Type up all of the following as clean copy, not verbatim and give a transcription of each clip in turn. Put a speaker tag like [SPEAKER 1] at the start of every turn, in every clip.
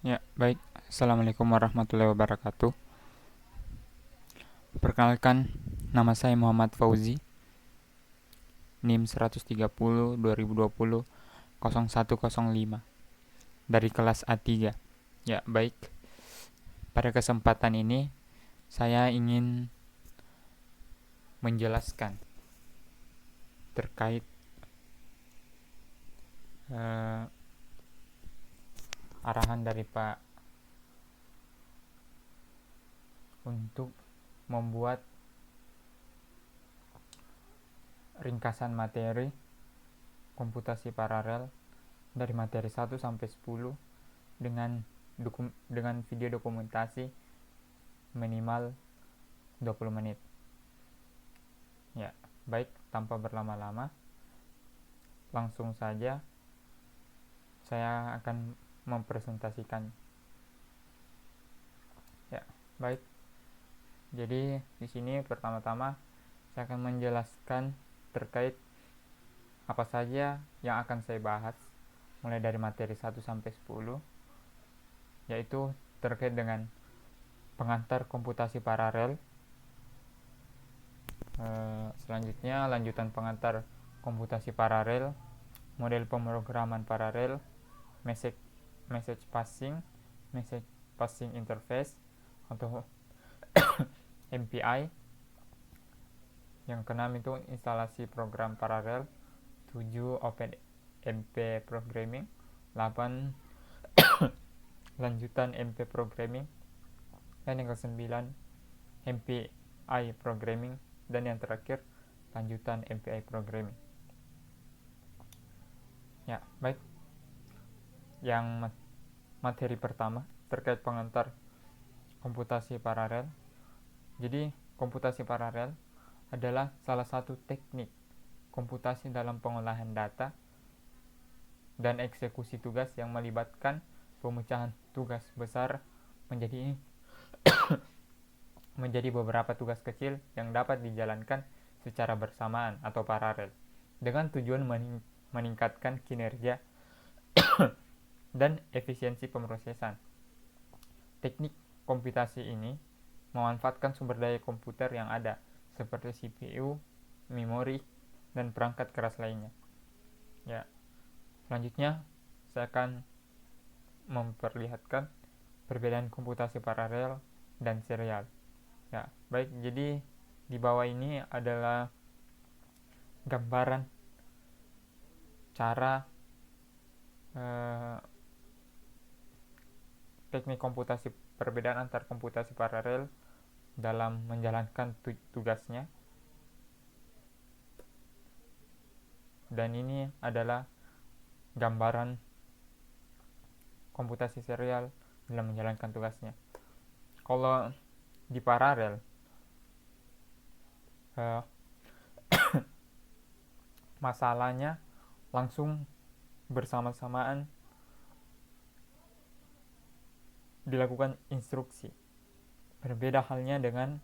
[SPEAKER 1] Ya, baik. Assalamualaikum warahmatullahi wabarakatuh. Perkenalkan, nama saya Muhammad Fauzi, NIM 130 2020 0105 dari kelas A3. Ya, baik. Pada kesempatan ini saya ingin menjelaskan terkait eh, arahan dari Pak untuk membuat ringkasan materi komputasi paralel dari materi 1 sampai 10 dengan video dokumentasi minimal 20 menit. Ya, baik, tanpa berlama-lama, langsung saja saya akan mempresentasikan. Ya, baik. Jadi di sini pertama-tama saya akan menjelaskan terkait apa saja yang akan saya bahas mulai dari materi 1 sampai 10, yaitu terkait dengan pengantar komputasi paralel. Selanjutnya lanjutan pengantar komputasi paralel, model pemrograman paralel, message message passing, message passing interface atau MPI. Yang keenam itu instalasi program paralel, 7 OpenMP programming, 8 lanjutan MP programming, dan yang ke-9 MPI programming, dan yang terakhir lanjutan MPI programming. Ya, baik. Yang materi pertama terkait pengantar komputasi paralel. Jadi, komputasi paralel adalah salah satu teknik komputasi dalam pengolahan data dan eksekusi tugas yang melibatkan pemecahan tugas besar menjadi beberapa tugas kecil yang dapat dijalankan secara bersamaan atau paralel dengan tujuan meningkatkan kinerja dan efisiensi pemrosesan. Teknik komputasi ini memanfaatkan sumber daya komputer yang ada seperti CPU, memori, dan perangkat keras lainnya. Ya, selanjutnya saya akan memperlihatkan perbedaan komputasi paralel dan serial. Ya, baik. Jadi di bawah ini adalah gambaran cara eh, teknik komputasi, perbedaan antar komputasi paralel dalam menjalankan tugasnya. Dan ini adalah gambaran komputasi serial dalam menjalankan tugasnya. Kalau di paralel, masalahnya langsung bersama-samaan dilakukan instruksi. Berbeda halnya dengan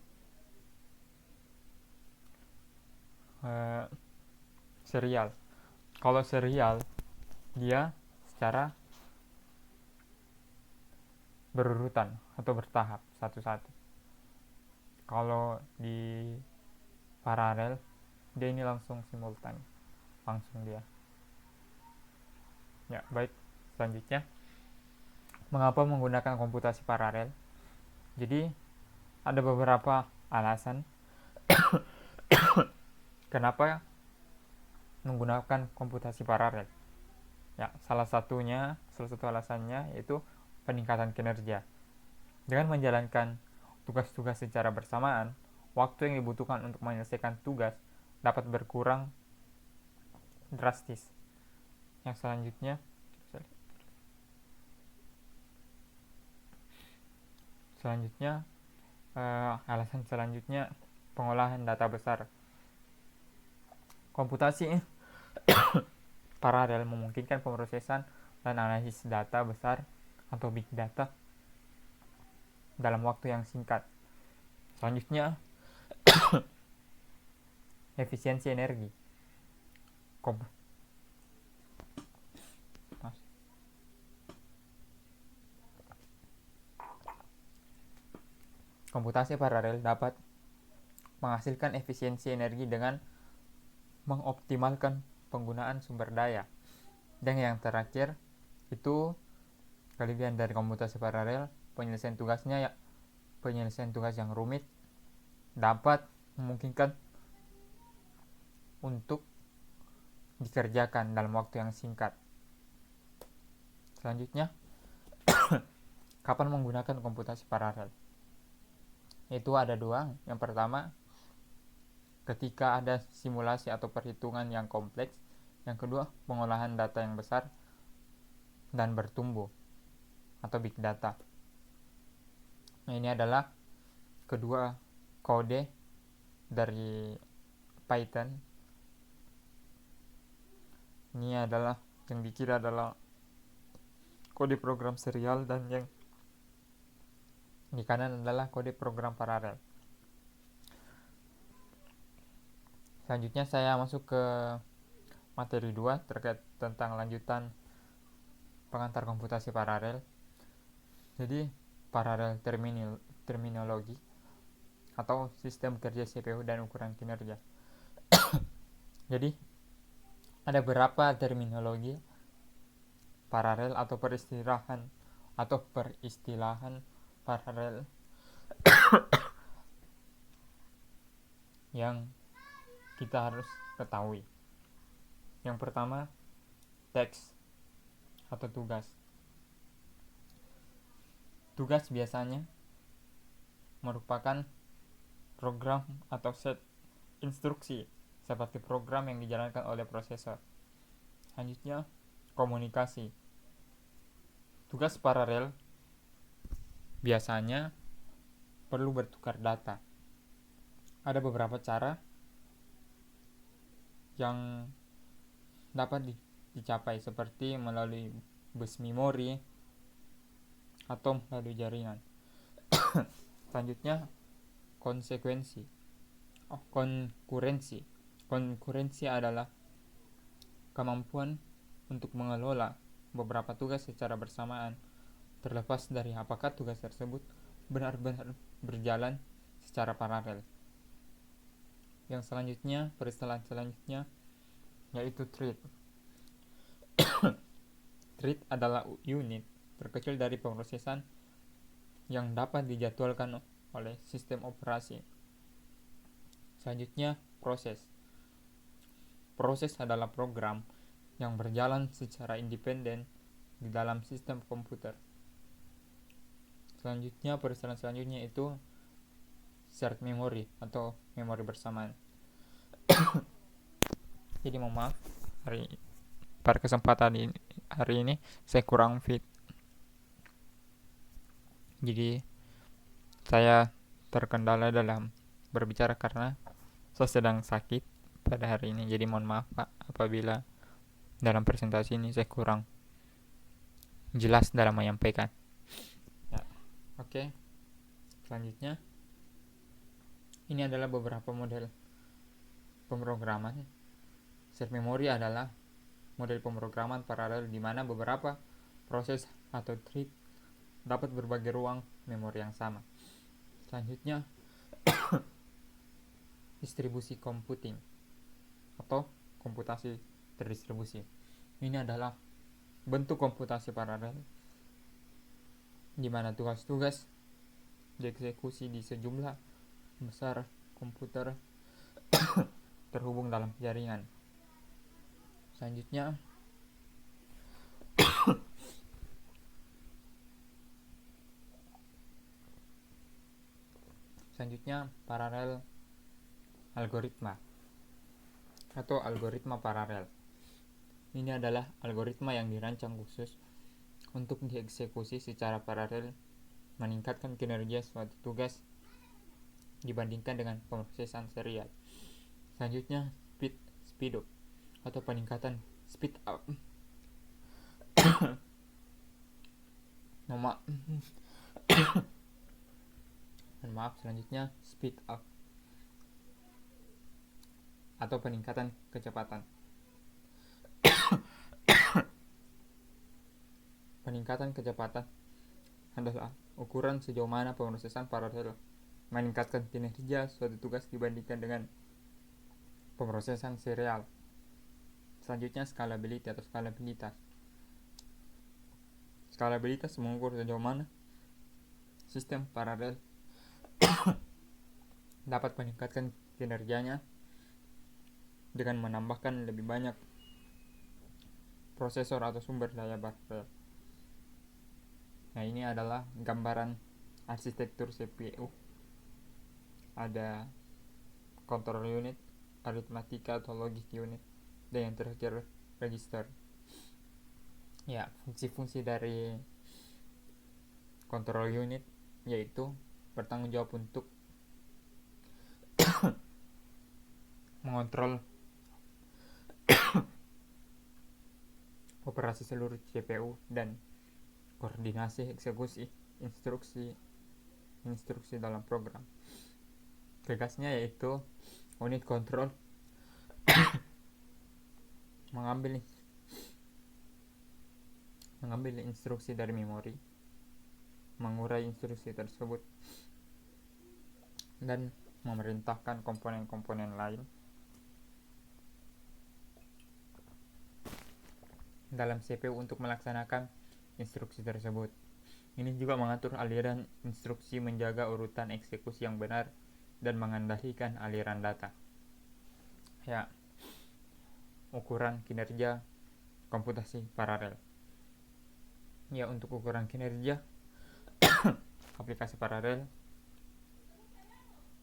[SPEAKER 1] serial. Kalau serial, dia secara berurutan atau bertahap satu-satu. Kalau di paralel, dia ini langsung simultan, langsung dia. Ya, baik. Selanjutnya, mengapa menggunakan komputasi paralel? Jadi, ada beberapa alasan kenapa menggunakan komputasi paralel. Ya, salah satu alasannya yaitu peningkatan kinerja. Dengan menjalankan tugas-tugas secara bersamaan, waktu yang dibutuhkan untuk menyelesaikan tugas dapat berkurang drastis. Yang selanjutnya alasan selanjutnya pengolahan data besar. Komputasi paralel memungkinkan pemrosesan dan analisis data besar atau big data dalam waktu yang singkat. Selanjutnya, efisiensi energi. Komputasi paralel dapat menghasilkan efisiensi energi dengan mengoptimalkan penggunaan sumber daya. Dan yang terakhir itu kelebihan dari komputasi paralel, penyelesaian tugas yang rumit dapat memungkinkan untuk dikerjakan dalam waktu yang singkat. Selanjutnya, kapan menggunakan komputasi paralel? Itu ada dua. Yang pertama, ketika ada simulasi atau perhitungan yang kompleks. Yang kedua, pengolahan data yang besar dan bertumbuh atau big data. Nah, ini adalah kedua kode dari Python. Ini adalah yang dikira adalah kode program serial dan yang di kanan adalah kode program paralel. Selanjutnya saya masuk ke materi 2 terkait tentang lanjutan pengantar komputasi paralel. Jadi paralel terminologi atau sistem kerja CPU dan ukuran kinerja. Jadi ada beberapa terminologi paralel atau peristilahan paralel yang kita harus ketahui. Yang pertama, teks atau tugas. Tugas biasanya merupakan program atau set instruksi seperti program yang dijalankan oleh prosesor. Selanjutnya, komunikasi. Tugas paralel biasanya perlu bertukar data. Ada beberapa cara yang dapat dicapai seperti melalui bus memori atau melalui jaringan. Selanjutnya, konkurensi. Konkurensi adalah kemampuan untuk mengelola beberapa tugas secara bersamaan, terlepas dari apakah tugas tersebut benar-benar berjalan secara paralel. Yang selanjutnya, peristilahan selanjutnya yaitu thread. Thread adalah unit terkecil dari pemrosesan yang dapat dijadwalkan oleh sistem operasi. Selanjutnya, proses. Proses adalah program yang berjalan secara independen di dalam sistem komputer. Selanjutnya, peristilahan selanjutnya itu shared memory atau memori bersamaan. Jadi mohon maaf, pada kesempatan hari ini saya kurang fit. Jadi saya terkendala dalam berbicara karena saya sedang sakit pada hari ini. Jadi mohon maaf Pak apabila dalam presentasi ini saya kurang jelas dalam menyampaikan. Ya, oke. Selanjutnya, ini adalah beberapa model pemrograman. Shared memory adalah model pemrograman paralel di mana beberapa proses atau thread dapat berbagi ruang memori yang sama. Selanjutnya, distribusi computing atau komputasi terdistribusi. Ini adalah bentuk komputasi paralel di mana tugas-tugas dieksekusi di sejumlah besar komputer terhubung dalam jaringan. Selanjutnya paralel algoritma atau algoritma paralel. Ini adalah algoritma yang dirancang khusus untuk dieksekusi secara paralel, meningkatkan kinerja suatu tugas dibandingkan dengan pemrosesan serial. Selanjutnya, speed up atau peningkatan speed up. Selanjutnya speed up atau peningkatan kecepatan. Peningkatan kecepatan adalah ukuran sejauh mana pemrosesan paralel meningkatkan kinerja suatu tugas dibandingkan dengan pemrosesan serial. Selanjutnya scalability atau skalabilitas. Skalabilitas mengukur sejauh mana sistem paralel dapat meningkatkan kinerjanya dengan menambahkan lebih banyak prosesor atau sumber daya paralel. Nah, ini adalah gambaran arsitektur CPU. Ada control unit, aritmatika atau logic unit, dan yang terakhir register. Ya, fungsi-fungsi dari control unit yaitu bertanggung jawab untuk mengontrol operasi seluruh CPU dan koordinasi eksekusi instruksi dalam program. Tugasnya yaitu unit kontrol mengambil instruksi dari memori, mengurai instruksi tersebut, dan memerintahkan komponen-komponen lain dalam CPU untuk melaksanakan instruksi tersebut. Ini juga mengatur aliran instruksi, menjaga urutan eksekusi yang benar, dan mengendalikan aliran data. Ya, ukuran kinerja komputasi paralel. Ya, untuk ukuran kinerja aplikasi paralel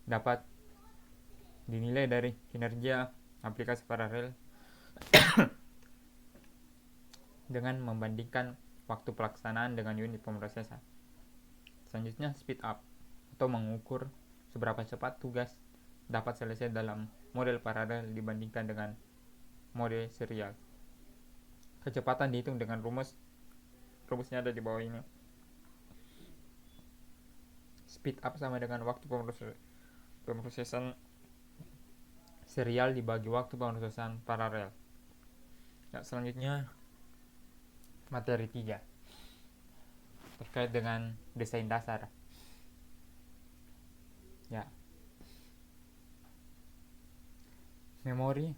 [SPEAKER 1] dapat dinilai dari kinerja aplikasi paralel dengan membandingkan waktu pelaksanaan dengan unit pemrosesan. Selanjutnya speed up atau mengukur seberapa cepat tugas dapat selesai dalam model paralel dibandingkan dengan mode serial. Kecepatan dihitung dengan rumusnya ada di bawah ini. Speed up sama dengan waktu pemrosesan serial dibagi waktu pemrosesan paralel. Ya, selanjutnya materi 3 terkait dengan desain dasar. Ya, memori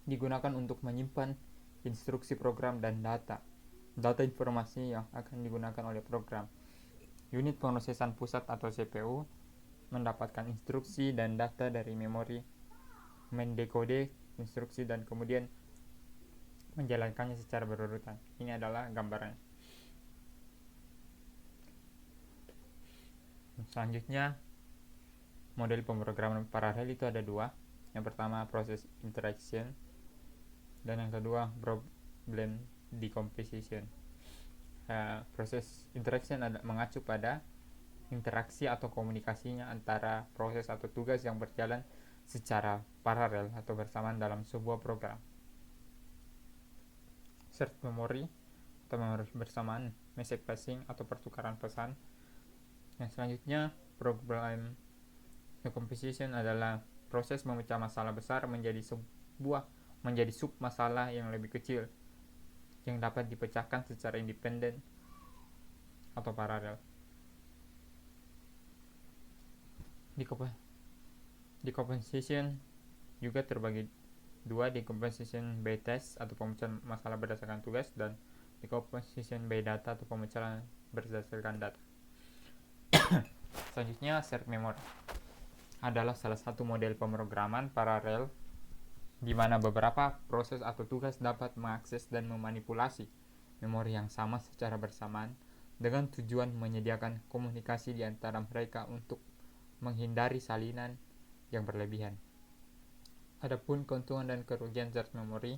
[SPEAKER 1] digunakan untuk menyimpan instruksi program dan data informasi yang akan digunakan oleh program. Unit pemrosesan pusat atau CPU mendapatkan instruksi dan data dari memori, mendekode instruksi, dan kemudian menjalankannya secara berurutan. Ini adalah gambaran. Selanjutnya, model pemrograman paralel itu ada dua. Yang pertama proses interaction, dan yang kedua problem decomposition. Proses interaction mengacu pada interaksi atau komunikasinya antara proses atau tugas yang berjalan secara paralel atau bersamaan dalam sebuah program. Shared memory atau memori bersamaan, message passing atau pertukaran pesan. Yang selanjutnya, problem decomposition adalah proses memecah masalah besar menjadi sub masalah yang lebih kecil yang dapat dipecahkan secara independen atau paralel. Decomposition juga terbagi dua, decomposition by task atau pemecahan masalah berdasarkan tugas, dan decomposition by data atau pemecahan berdasarkan data. Selanjutnya, shared memory adalah salah satu model pemrograman paralel di mana beberapa proses atau tugas dapat mengakses dan memanipulasi memori yang sama secara bersamaan dengan tujuan menyediakan komunikasi di antara mereka untuk menghindari salinan yang berlebihan. Adapun keuntungan dan kerugian shared memory,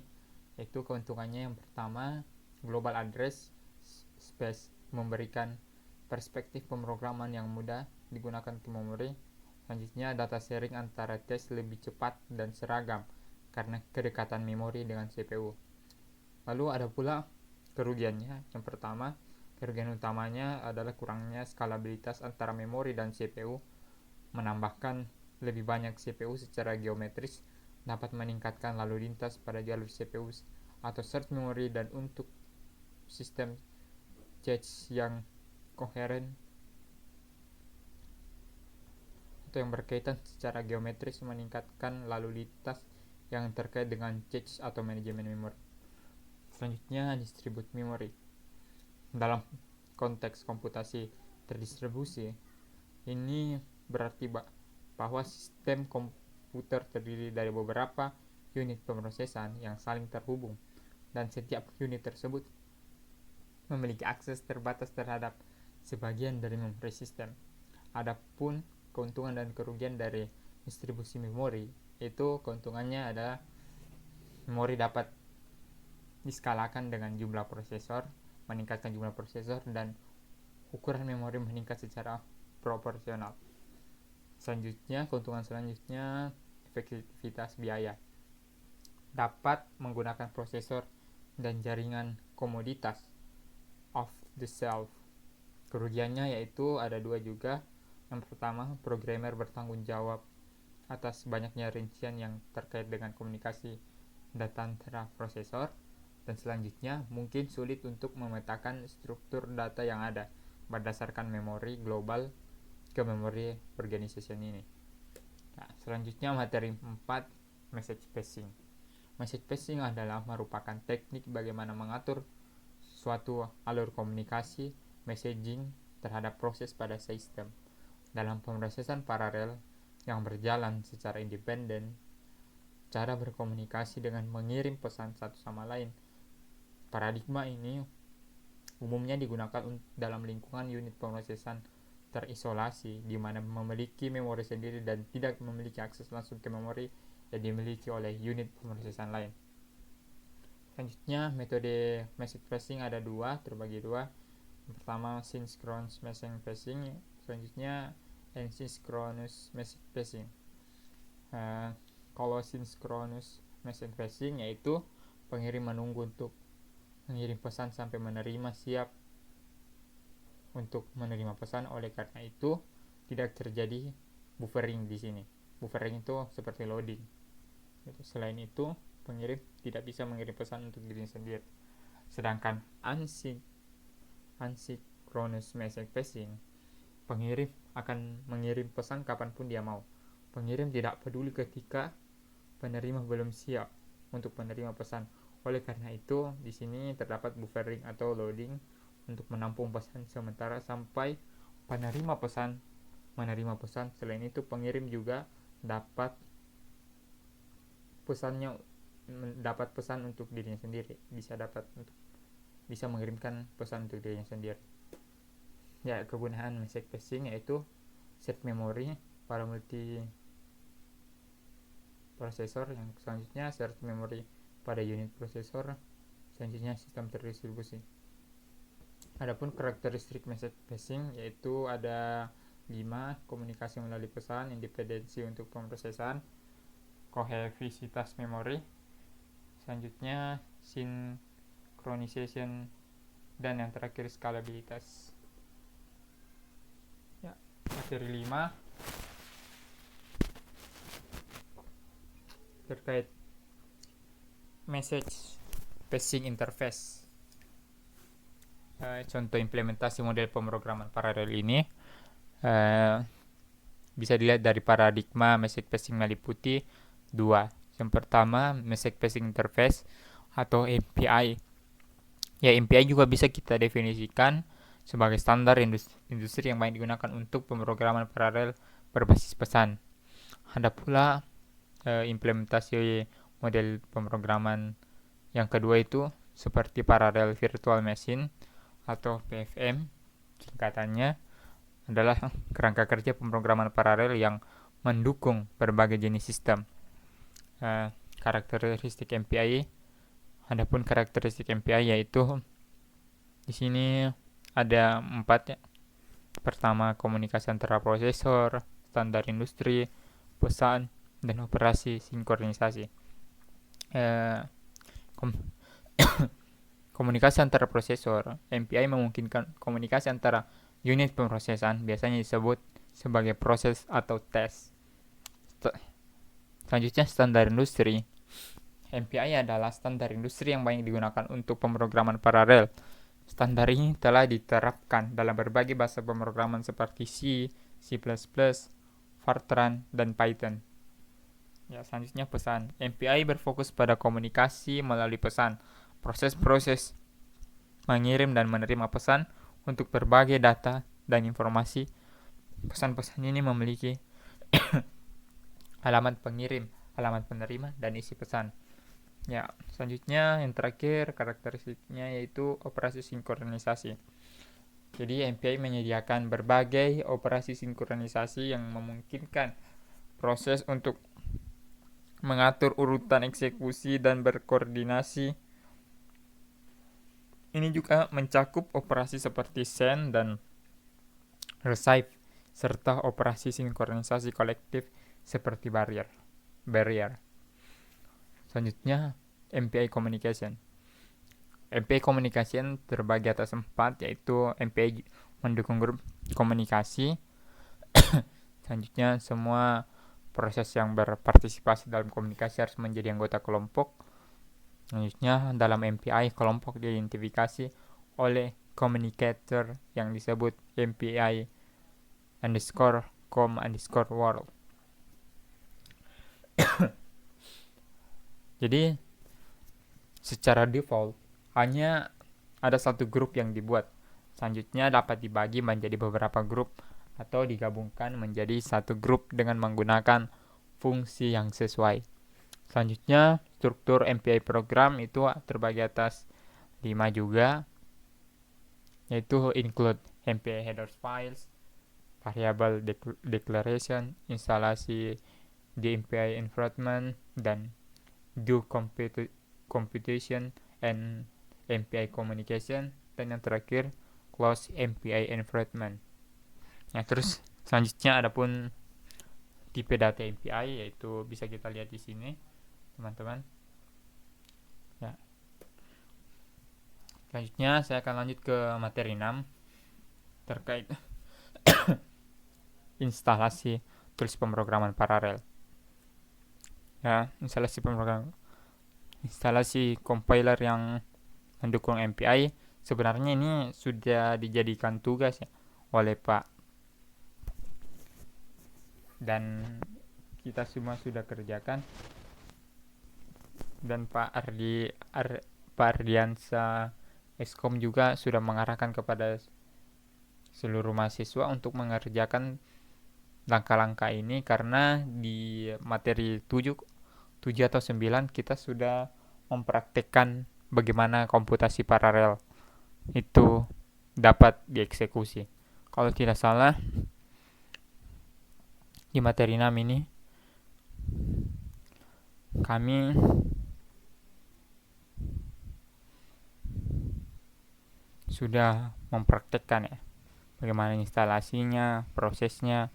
[SPEAKER 1] yaitu keuntungannya yang pertama, global address space memberikan perspektif pemrograman yang mudah digunakan ke memori. Selanjutnya, data sharing antara task lebih cepat dan seragam karena kedekatan memori dengan CPU. Lalu ada pula kerugiannya. Yang pertama, kerugian utamanya adalah kurangnya skalabilitas antara memori dan CPU. Menambahkan lebih banyak CPU secara geometris dapat meningkatkan lalu lintas pada jalur CPU atau shared memory, dan untuk sistem cache yang koheren atau yang berkaitan secara geometris meningkatkan lalu lintas yang terkait dengan cache atau manajemen memori. Selanjutnya, distribute memory. Dalam konteks komputasi terdistribusi, ini berarti bahwa sistem komputer terdiri dari beberapa unit pemrosesan yang saling terhubung, dan setiap unit tersebut memiliki akses terbatas terhadap sebagian dari memori sistem. Adapun keuntungan dan kerugian dari distribusi memori, itu keuntungannya adalah memori dapat diskalakan dengan jumlah prosesor, meningkatkan jumlah prosesor, dan ukuran memori meningkat secara proporsional. Selanjutnya, keuntungan selanjutnya, efektivitas biaya. Dapat menggunakan prosesor dan jaringan komoditas off the shelf. Kerugiannya yaitu ada dua juga. Yang pertama, programmer bertanggung jawab atas banyaknya rincian yang terkait dengan komunikasi data antara prosesor, dan selanjutnya mungkin sulit untuk memetakan struktur data yang ada berdasarkan memori global ke memori organization ini. Nah, selanjutnya materi 4, message passing. Message passing adalah merupakan teknik bagaimana mengatur suatu alur komunikasi messaging terhadap proses pada sistem dalam pemrosesan paralel yang berjalan secara independen. Cara berkomunikasi dengan mengirim pesan satu sama lain. Paradigma ini umumnya digunakan dalam lingkungan unit pemrosesan terisolasi, di mana memiliki memori sendiri dan tidak memiliki akses langsung ke memori yang dimiliki oleh unit pemrosesan lain. Selanjutnya, metode message passing ada dua, terbagi dua. Yang pertama, synchronous message passing, selanjutnya asynchronous message passing. Kalau synchronous message passing yaitu pengirim menunggu untuk mengirim pesan sampai menerima siap untuk menerima pesan. Oleh karena itu tidak terjadi buffering di sini. Buffering itu seperti loading. Selain itu, pengirim tidak bisa mengirim pesan untuk dirinya sendiri. Sedangkan asynchronous message passing, pengirim akan mengirim pesan kapanpun dia mau. Pengirim tidak peduli ketika penerima belum siap untuk menerima pesan. Oleh karena itu, di sini terdapat buffering atau loading untuk menampung pesan sementara sampai penerima pesan menerima pesan. Selain itu, pengirim juga dapat pesan untuk dirinya sendiri, bisa mengirimkan pesan untuk dirinya sendiri. Ya, kegunaan message passing yaitu set memori pada multi prosesor, yang selanjutnya shared memory pada unit prosesor, selanjutnya sistem terdistribusi. Adapun karakteristik message passing yaitu ada 5: komunikasi melalui pesan, independensi untuk pemrosesan, kohesivitas memori, selanjutnya synchronization, dan yang terakhir skalabilitas. Ya, materi 5 terkait message passing interface. Contoh implementasi model pemrograman paralel ini bisa dilihat dari paradigma message passing meliputi 2. Yang pertama, message passing interface atau MPI. Ya, MPI juga bisa kita definisikan sebagai standar industri yang banyak digunakan untuk pemrograman paralel berbasis pesan. Ada pula implementasi model pemrograman yang kedua itu seperti Parallel Virtual Machine atau PVM, singkatannya adalah kerangka kerja pemrograman paralel yang mendukung berbagai jenis sistem. Karakteristik MPI, adapun karakteristik MPI yaitu di sini ada 4 ya. Pertama, komunikasi antara prosesor, standar industri, pesan, dan operasi sinkronisasi. Komunikasi antara prosesor, MPI memungkinkan komunikasi antara unit pemrosesan, biasanya disebut sebagai proses atau tes. Selanjutnya, standar industri. MPI adalah standar industri yang banyak digunakan untuk pemrograman paralel. Standar ini telah diterapkan dalam berbagai bahasa pemrograman seperti C, C++, Fortran, dan Python. Ya, selanjutnya pesan. MPI berfokus pada komunikasi melalui pesan. Proses-proses mengirim dan menerima pesan untuk berbagai data dan informasi. Pesan-pesan ini memiliki alamat pengirim, alamat penerima, dan isi pesan. Ya, selanjutnya yang terakhir karakteristiknya yaitu operasi sinkronisasi. Jadi MPI menyediakan berbagai operasi sinkronisasi yang memungkinkan proses untuk mengatur urutan eksekusi dan berkoordinasi. Ini juga mencakup operasi seperti send dan receive serta operasi sinkronisasi kolektif seperti barrier. Selanjutnya MPI communication. MPI communication terbagi atas 4, yaitu MPI mendukung grup komunikasi. Selanjutnya semua proses yang berpartisipasi dalam komunikasi harus menjadi anggota kelompok. Selanjutnya dalam MPI kelompok diidentifikasi oleh communicator yang disebut MPI _com_world. Jadi secara default hanya ada satu grup yang dibuat. Selanjutnya dapat dibagi menjadi beberapa grup atau digabungkan menjadi satu grup dengan menggunakan fungsi yang sesuai. Selanjutnya struktur MPI program itu terbagi atas 5 juga, yaitu include MPI headers files, variable declaration, instalasi di MPI environment, dan do computation and MPI communication, dan yang terakhir close MPI environment. Nah, terus selanjutnya adapun tipe data MPI, yaitu bisa kita lihat di sini teman-teman. Ya. Selanjutnya saya akan lanjut ke materi 6 terkait instalasi tools pemrograman paralel. Ya, instalasi compiler yang mendukung MPI sebenarnya ini sudah dijadikan tugas ya oleh Pak, dan kita semua sudah kerjakan, dan Pak Ardiansa Eskom juga sudah mengarahkan kepada seluruh mahasiswa untuk mengerjakan langkah-langkah ini, karena di materi 7 atau 9 kita sudah mempraktekkan bagaimana komputasi paralel itu dapat dieksekusi. Kalau tidak salah di materi 6 ini kami sudah mempraktekkan ya bagaimana instalasinya, prosesnya.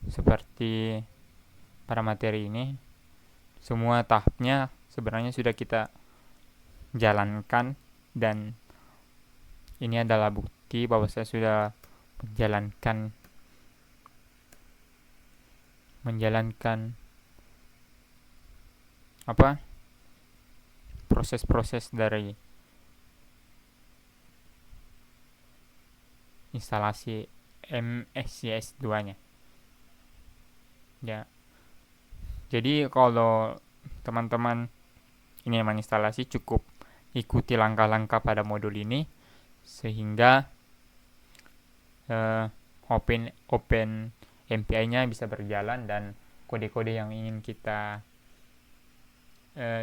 [SPEAKER 1] Seperti pada materi ini semua tahapnya sebenarnya sudah kita jalankan, dan ini adalah bukti bahwa saya sudah menjalankan proses-proses dari instalasi MSCS 2 nya. Ya. Jadi kalau teman-teman ingin menginstalasi, cukup ikuti langkah-langkah pada modul ini sehingga open MPI-nya bisa berjalan, dan kode-kode yang ingin kita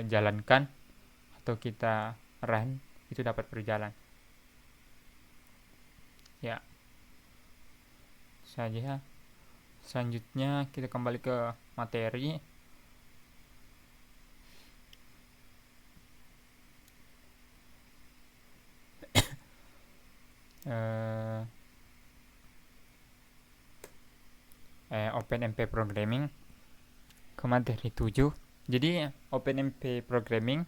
[SPEAKER 1] jalankan atau kita run itu dapat berjalan. Ya. Saja. Selanjutnya kita kembali ke materi. OpenMP Programming ke materi 7. Jadi OpenMP Programming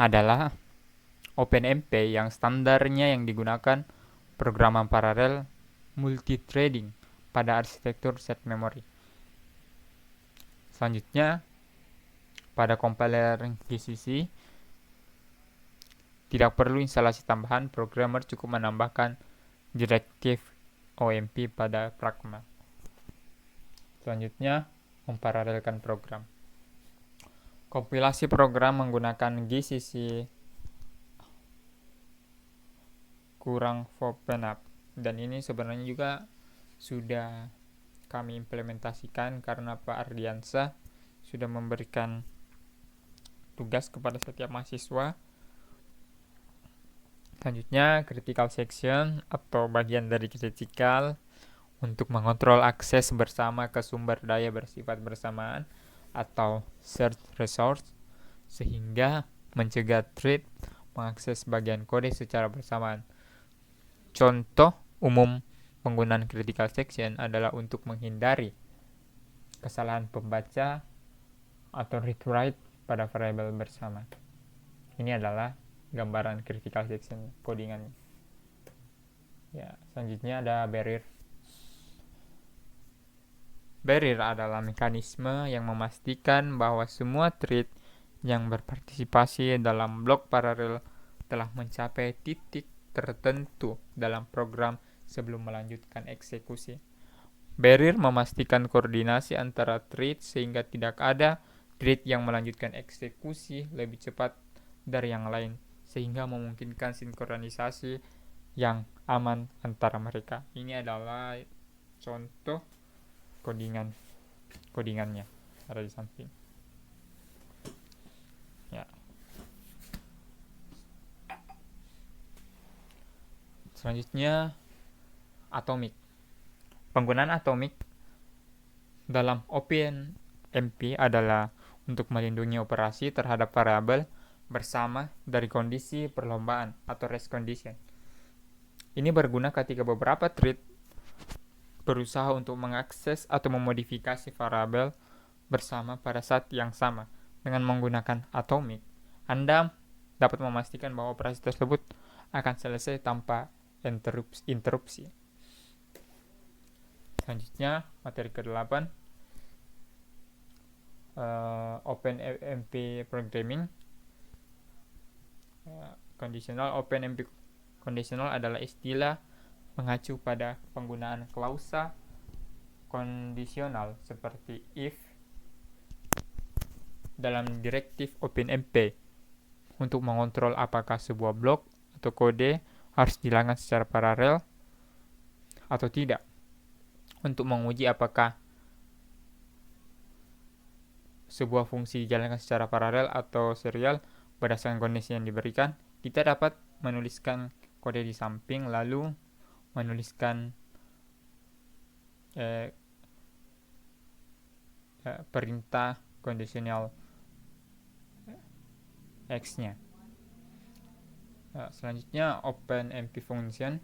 [SPEAKER 1] adalah OpenMP yang standarnya yang digunakan programan paralel multithreading pada arsitektur set memory. Selanjutnya pada compiler GCC tidak perlu instalasi tambahan, programmer cukup menambahkan direktif OMP pada pragma. Selanjutnya, memparalelkan program. Kompilasi program menggunakan GCC kurang open up, dan ini sebenarnya juga sudah kami implementasikan karena Pak Ardiansa sudah memberikan tugas kepada setiap mahasiswa. Selanjutnya, critical section atau bagian dari critical untuk mengontrol akses bersama ke sumber daya bersifat bersamaan atau search resource, sehingga mencegah thread mengakses bagian kode secara bersamaan. Contoh umum penggunaan critical section adalah untuk menghindari kesalahan pembaca atau read-write pada variabel bersama. Ini adalah gambaran critical section codingannya. Ya, selanjutnya ada barrier. Barrier adalah mekanisme yang memastikan bahwa semua thread yang berpartisipasi dalam blok paralel telah mencapai titik tertentu dalam program sebelum melanjutkan eksekusi. Barrier memastikan koordinasi antara thread sehingga tidak ada thread yang melanjutkan eksekusi lebih cepat dari yang lain, sehingga memungkinkan sinkronisasi yang aman antara mereka. Ini adalah contoh codingannya ada di samping. Ya. Selanjutnya, atomic. Penggunaan atomic dalam OpenMP adalah untuk melindungi operasi terhadap variabel bersama dari kondisi perlombaan atau race condition. Ini berguna ketika beberapa thread berusaha untuk mengakses atau memodifikasi variabel bersama pada saat yang sama. Dengan menggunakan atomic, Anda dapat memastikan bahwa operasi tersebut akan selesai tanpa interupsi. Selanjutnya, materi ke-8, OpenMP Programming. OpenMP Conditional adalah istilah mengacu pada penggunaan klausa kondisional seperti if dalam direktif OpenMP untuk mengontrol apakah sebuah blok atau kode harus dijalankan secara paralel atau tidak. Untuk menguji apakah sebuah fungsi dijalankan secara paralel atau serial berdasarkan kondisi yang diberikan, kita dapat menuliskan kode di samping lalu menuliskan perintah kondisional X-nya. Selanjutnya, OpenMP Function.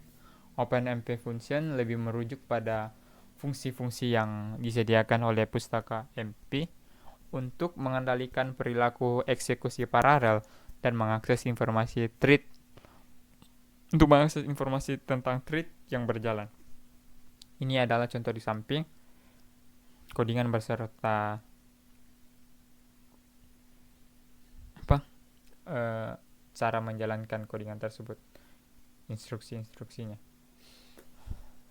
[SPEAKER 1] OpenMP Function lebih merujuk pada fungsi-fungsi yang disediakan oleh pustaka MP untuk mengendalikan perilaku eksekusi paralel dan mengakses informasi thread tentang thread yang berjalan. Ini adalah contoh di samping codingan beserta cara menjalankan codingan tersebut, instruksi-instruksinya.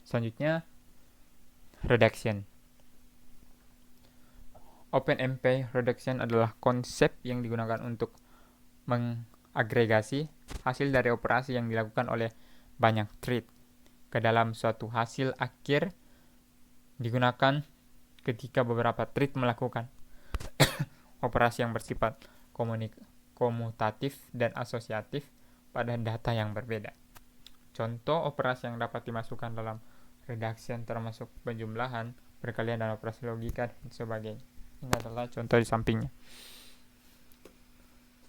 [SPEAKER 1] Selanjutnya, reduction. OpenMP reduction adalah konsep yang digunakan untuk mengagregasi hasil dari operasi yang dilakukan oleh banyak thread ke dalam suatu hasil akhir. Digunakan ketika beberapa thread melakukan operasi yang bersifat komutatif dan asosiatif pada data yang berbeda. Contoh operasi yang dapat dimasukkan dalam reduction termasuk penjumlahan, perkalian, dan operasi logika dan sebagainya. Ini adalah contoh di sampingnya.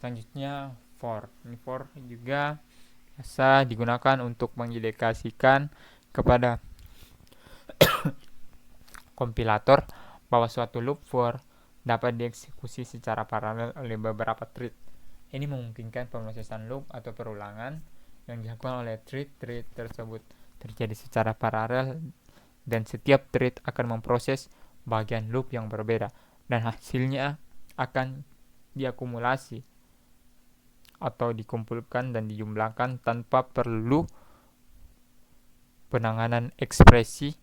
[SPEAKER 1] Selanjutnya, for. Ini for juga biasa digunakan untuk mengindikasikan kepada kompilator bahwa suatu loop for dapat dieksekusi secara paralel oleh beberapa thread. Ini memungkinkan pemrosesan loop atau perulangan yang dilakukan oleh thread tersebut terjadi secara paralel, dan setiap thread akan memproses bagian loop yang berbeda dan hasilnya akan diakumulasi atau dikumpulkan dan dijumlahkan tanpa perlu penanganan ekspresi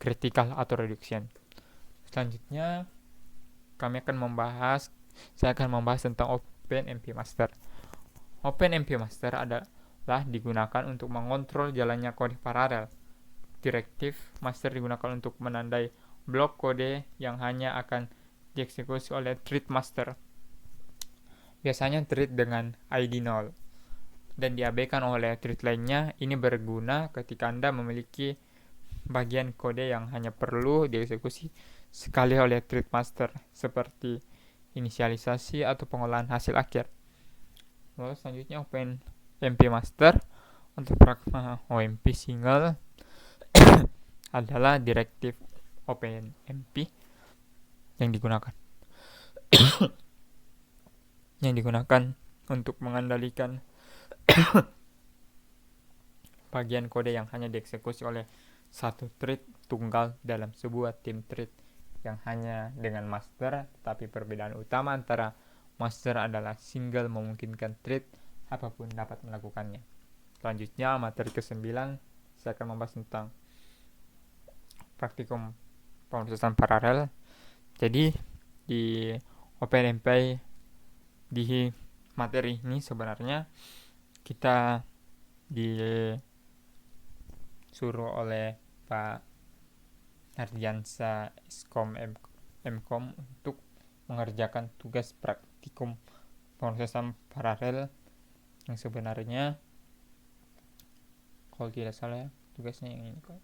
[SPEAKER 1] critical atau reduction. Selanjutnya saya akan membahas tentang OpenMP Master. OpenMP Master adalah digunakan untuk mengontrol jalannya kode paralel. Direktif master digunakan untuk menandai blok kode yang hanya akan dieksekusi oleh thread master. Biasanya thread dengan ID 0 dan diabaikan oleh thread lainnya. Ini berguna ketika Anda memiliki bagian kode yang hanya perlu dieksekusi sekali oleh thread master, seperti inisialisasi atau pengolahan hasil akhir. Lalu selanjutnya OpenMP Master untuk pragma OMP single adalah direktif OpenMP yang digunakan untuk mengendalikan bagian kode yang hanya dieksekusi oleh satu thread tunggal dalam sebuah tim thread yang hanya dengan master, tetapi perbedaan utama antara master adalah single memungkinkan thread apapun dapat melakukannya. Selanjutnya materi ke-9 saya akan membahas tentang praktikum pemrosesan paralel. Jadi di OpenMP di materi ini sebenarnya kita disuruh oleh Pak Ardiansa Iskom Mkom untuk mengerjakan tugas praktikum pemrosesan paralel yang sebenarnya kalau tidak salah tugasnya yang ini kok.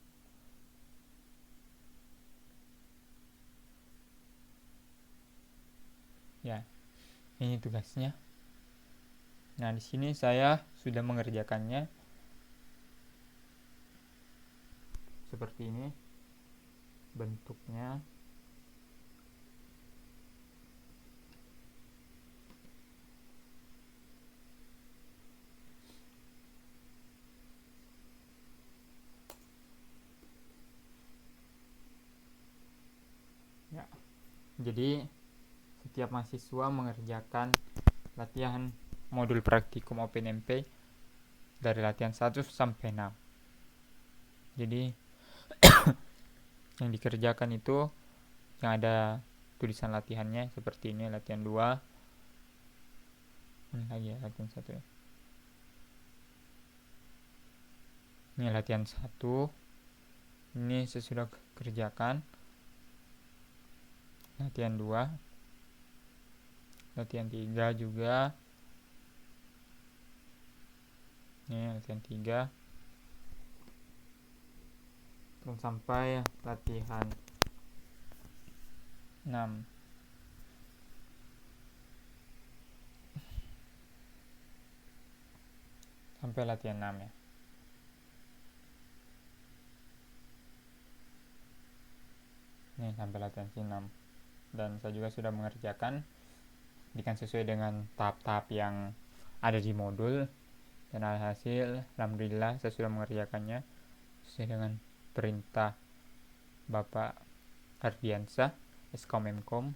[SPEAKER 1] Ya, ini tugasnya. Nah, di sini saya sudah mengerjakannya seperti ini bentuknya. Ya, jadi setiap mahasiswa mengerjakan latihan modul praktikum OpenMP dari latihan 1 sampai 6. Jadi yang dikerjakan itu yang ada tulisan latihannya seperti ini, latihan 2. Ini lagi ya, latihan 1 ya. Ini latihan 1. Ini saya sudah kerjakan. Latihan 2. Latihan 3 juga. Ini latihan 3. Dan sampai latihan 6. Sampai latihan 6 ya. Ini sampai latihan 6. Dan saya juga sudah mengerjakan sesuai dengan tahap-tahap yang ada di modul. Dan alhasil alhamdulillah saya sudah mengerjakannya sesuai dengan perintah Bapak Ardiansa Iskom Mkom.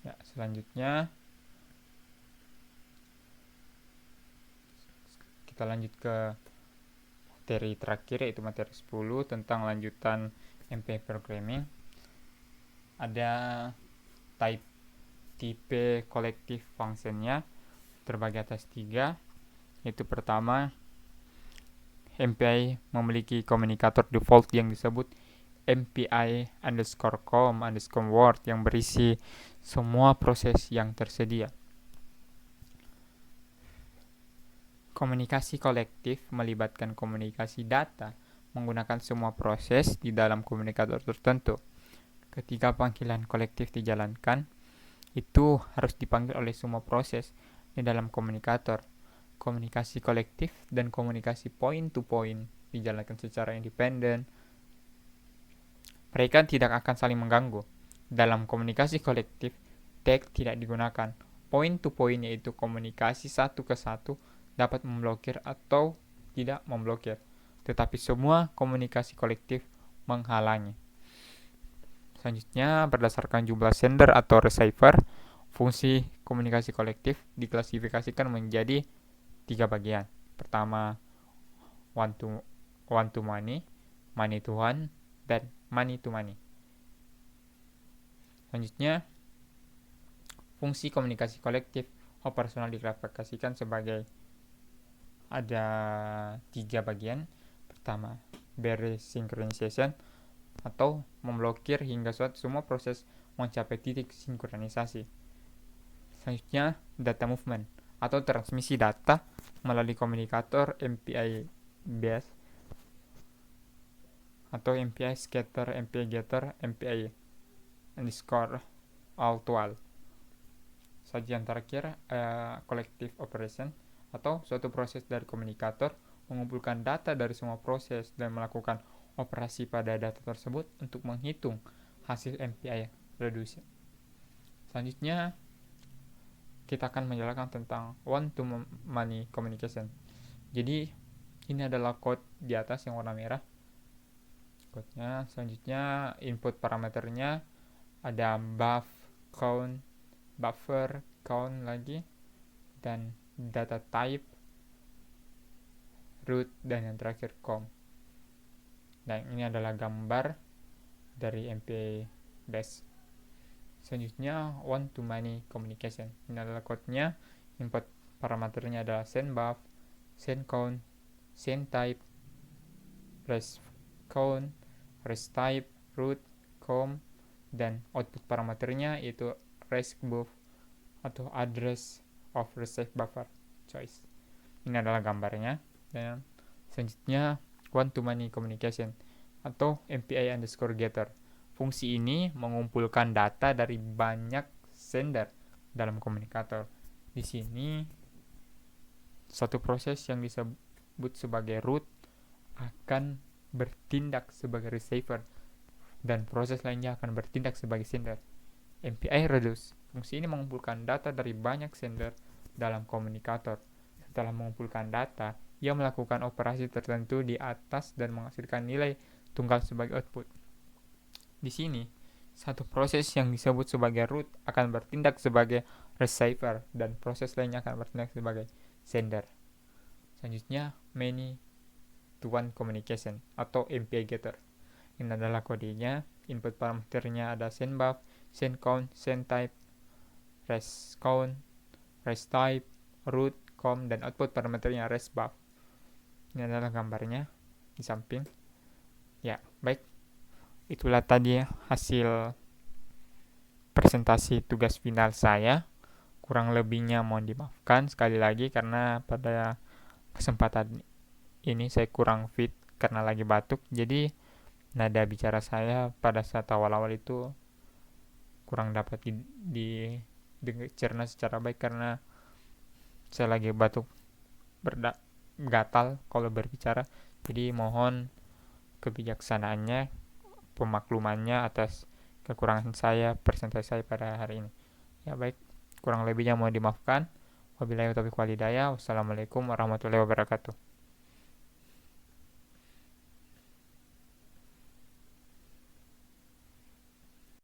[SPEAKER 1] Ya, selanjutnya kita lanjut ke materi terakhir, yaitu materi 10 tentang lanjutan MP Programming. Ada tipe collective functionnya terbagi atas 3, yaitu pertama, MPI memiliki komunikator default yang disebut MPI_com_word yang berisi semua proses yang tersedia. Komunikasi kolektif melibatkan komunikasi data menggunakan semua proses di dalam komunikator tertentu. Ketika panggilan kolektif dijalankan, itu harus dipanggil oleh semua proses di dalam komunikator. Komunikasi kolektif dan komunikasi point to point dijalankan secara independen. Mereka tidak akan saling mengganggu. Dalam komunikasi kolektif, tag tidak digunakan. Point to point yaitu komunikasi satu ke satu dapat memblokir atau tidak memblokir, tetapi semua komunikasi kolektif menghalangi. Selanjutnya, berdasarkan jumlah sender atau receiver, fungsi komunikasi kolektif diklasifikasikan menjadi 3 bagian. Pertama, one to one to money to one, dan money to money. Selanjutnya, fungsi komunikasi kolektif operasional diklasifikasikan sebagai ada 3 bagian. Pertama, barrier synchronization atau memblokir hingga semua proses mencapai titik sinkronisasi. Selanjutnya, data movement atau transmisi data melalui komunikator MPI base atau MPI scatter, MPI getter, MPI underscore all-to-all. Sajian terakhir, collective operation atau suatu proses dari komunikator mengumpulkan data dari semua proses dan melakukan operasi pada data tersebut untuk menghitung hasil MPI reduction. Selanjutnya, kita akan menjelaskan tentang one-to-many communication. Jadi, ini adalah code di atas yang warna merah. Code-nya. Selanjutnya, input parameternya ada buffer count lagi, dan data type, root, dan yang terakhir com. Dan ini adalah gambar dari MPI base. Selanjutnya, one to many communication. Ini adalah code-nya. Input parameternya adalah send buff, send count, send type, res count, res type, root, com, dan output parameternya itu res buff atau address of receive buffer choice. Ini adalah gambarnya. Dan selanjutnya, one to many communication atau MPI underscore getter. Fungsi ini mengumpulkan data dari banyak sender dalam komunikator. Di sini, suatu proses yang disebut sebagai root akan bertindak sebagai receiver dan proses lainnya akan bertindak sebagai sender. MPI reduce. Fungsi ini mengumpulkan data dari banyak sender dalam komunikator. Setelah mengumpulkan data, ia melakukan operasi tertentu di atas dan menghasilkan nilai tunggal sebagai output. Di sini, satu proses yang disebut sebagai root akan bertindak sebagai receiver dan proses lainnya akan bertindak sebagai sender. Selanjutnya, many to one communication atau MPI getter. Ini adalah kodenya. Input parameternya ada send buff, send count, send type, res count, res type, root, com, dan output parameternya res buff. Ini adalah gambarnya di samping. Ya, baik. Itulah tadi hasil presentasi tugas final saya. Kurang lebihnya mohon dimaafkan sekali lagi karena pada kesempatan ini saya kurang fit karena lagi batuk. Jadi nada bicara saya pada saat awal-awal itu kurang dapat dicerna secara baik karena saya lagi batuk gatal kalau berbicara. Jadi mohon kebijaksanaannya, pemaklumannya atas kekurangan saya, presentasi saya pada hari ini. Ya baik, kurang lebihnya mohon dimaafkan. Wabillahi taufiq walhidayah. Wassalamualaikum warahmatullahi wabarakatuh.